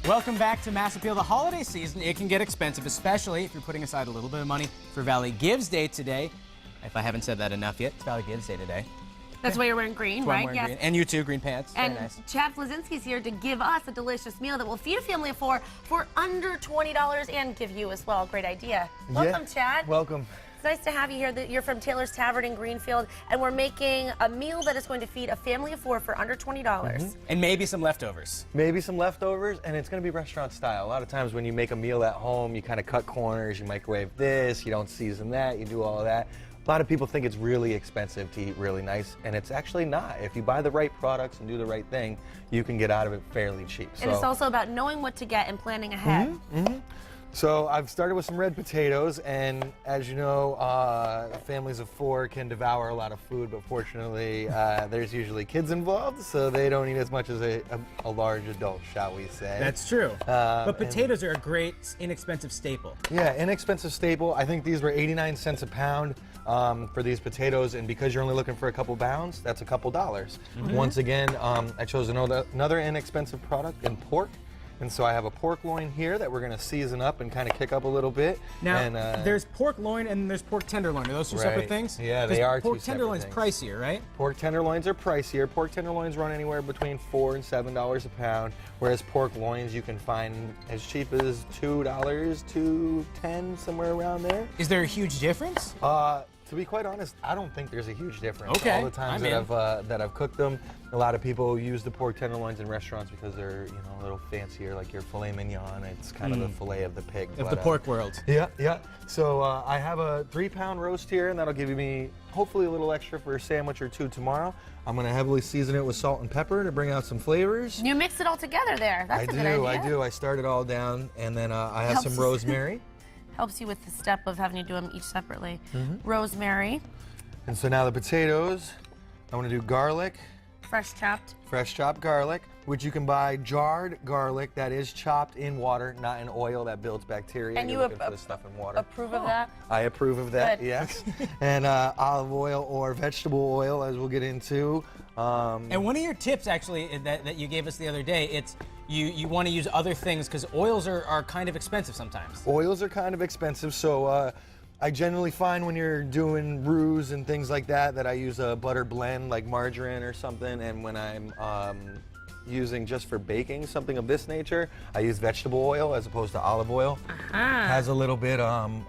Welcome back to Mass Appeal. The holiday season, it can get expensive, especially if you're putting aside a little bit of money for Valley Gives Day today. If I haven't said that enough yet, it's Valley Gives Day today. That's why you're wearing green, That's why right? I'm wearing Yes. green. And you too, green pants. And very nice. Chad Flasinski's here to give us a delicious meal that will feed a family of four for under $20 and give you as well. Great idea. Welcome, Chad. Welcome. It's nice to have you here. You're from Taylor's Tavern in Greenfield, and we're making a meal that is going to feed a family of four for under $20. And maybe some leftovers. Maybe some leftovers, and it's going to be restaurant style. A lot of times when you make a meal at home, you kind of cut corners, you microwave this, you don't season that, you do all of that. A lot of people think it's really expensive to eat really nice, and it's actually not. If you buy the right products and do the right thing, you can get out of it fairly cheap. And it's also about knowing what to get and planning ahead. So I've started with some red potatoes, and as you know, families of four can devour a lot of food, but fortunately there's usually kids involved, so they don't eat as much as a large adult, shall we say. That's true. But potatoes are a great, inexpensive staple. Yeah, inexpensive staple. I think these were 89 cents a pound for these potatoes, and because you're only looking for a couple pounds, that's a couple dollars. Once again, I chose another inexpensive product in pork. And so I have a pork loin here that we're going to season up and kind of kick up a little bit. Now, and, there's pork loin and there's pork tenderloin. Are those two separate things? Yeah, they are two pork separate tenderloin's things. pricier, right? Pork tenderloins are pricier. Pork tenderloins run anywhere between $4 and $7 a pound, whereas pork loins you can find as cheap as $2 to $10, somewhere around there. Is there a huge difference? To be quite honest, I don't think there's a huge difference. Okay, All the times that I've cooked them, a lot of people use the pork tenderloins in restaurants because they're a little fancier, like your filet mignon. It's kind of the filet of the pig. Of the pork world. Yeah, yeah. So I have a 3-pound roast here, and that'll give me hopefully a little extra for a sandwich or two tomorrow. I'm going to heavily season it with salt and pepper to bring out some flavors. You mix it all together there. That's a good idea. I do. I start it all down, and then I have some rosemary. Helps you with the step of having to do them each separately. Rosemary. And so now the potatoes, I want to do garlic. Fresh chopped. Fresh chopped garlic, which you can buy jarred garlic that is chopped in water, not in oil that builds bacteria. And You're looking for the stuff in water. Approve of that? I approve of that, Good. yes. And olive oil or vegetable oil, as we'll get into. And one of your tips, actually, that you gave us the other day, it's you want to use other things because oils are kind of expensive sometimes. Oils are kind of expensive, so I generally find when you're doing roux and things like that I use a butter blend like margarine or something, and when I'm using just for baking something of this nature, I use vegetable oil as opposed to olive oil. Has a little bit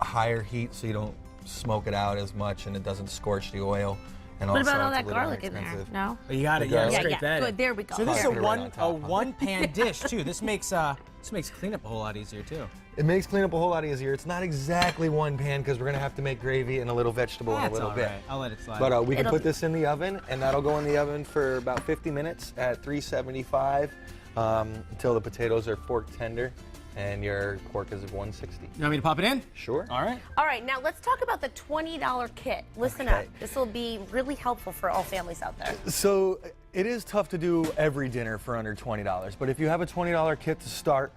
higher heat so you don't smoke it out as much and it doesn't scorch the oil. And What also about all it's a that little garlic more in there? expensive. No? You got it. The Yeah, garlic. scrape that in. Good. There we go. So this is a Right on top. one-pan dish too. This makes cleanup a whole lot easier too. It makes cleanup a whole lot easier. It's not exactly one pan because we're gonna have to make gravy and a little vegetable in a That's little all bit. right. I'll let it slide. But we can put this in the oven, and that'll go in the oven for about 50 minutes at 375 until the potatoes are fork tender and your pork is at 160. You want me to pop it in? Sure. All right. All right, now let's talk about the $20 kit. Listen Okay. up. This will be really helpful for all families out there. So it is tough to do every dinner for under $20, but if you have a $20 kit to start,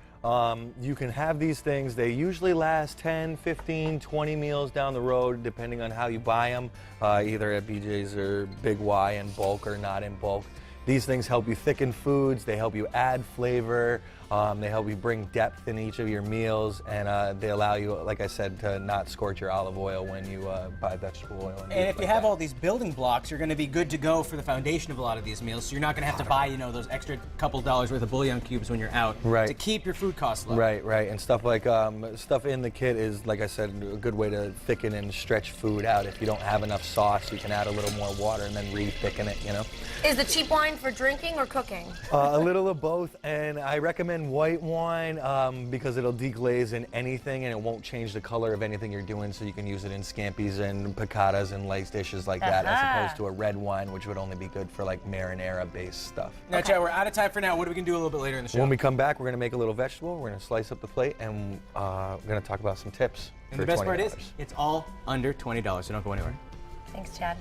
you can have these things. They usually last 10, 15, 20 meals down the road, depending on how you buy them, either at BJ's or Big Y in bulk or not in bulk. These things help you thicken foods, they help you add flavor, they help you bring depth in each of your meals, and they allow you, like I said, to not scorch your olive oil when you buy vegetable oil. And if you have all these building blocks, you're going to be good to go for the foundation of a lot of these meals. So you're not going to have to buy, those extra couple dollars worth of bouillon cubes when you're out to keep your food costs low. Right, right. And stuff like stuff in the kit is, like I said, a good way to thicken and stretch food out. If you don't have enough sauce, you can add a little more water and then re-thicken it. Is the cheap wine for drinking or cooking? A little of both, and I recommend white wine because it'll deglaze in anything and it won't change the color of anything you're doing, so you can use it in scampi's and picatas and lace dishes like that, as opposed to a red wine, which would only be good for like marinara-based stuff. Now, Chad, we're out of time for now. What are we going to do a little bit later in the show? When we come back, we're going to make a little vegetable, we're going to slice up the plate, and we're going to talk about some tips And for the best $20. part is, it's all under $20, so don't go anywhere. Thanks, Chad.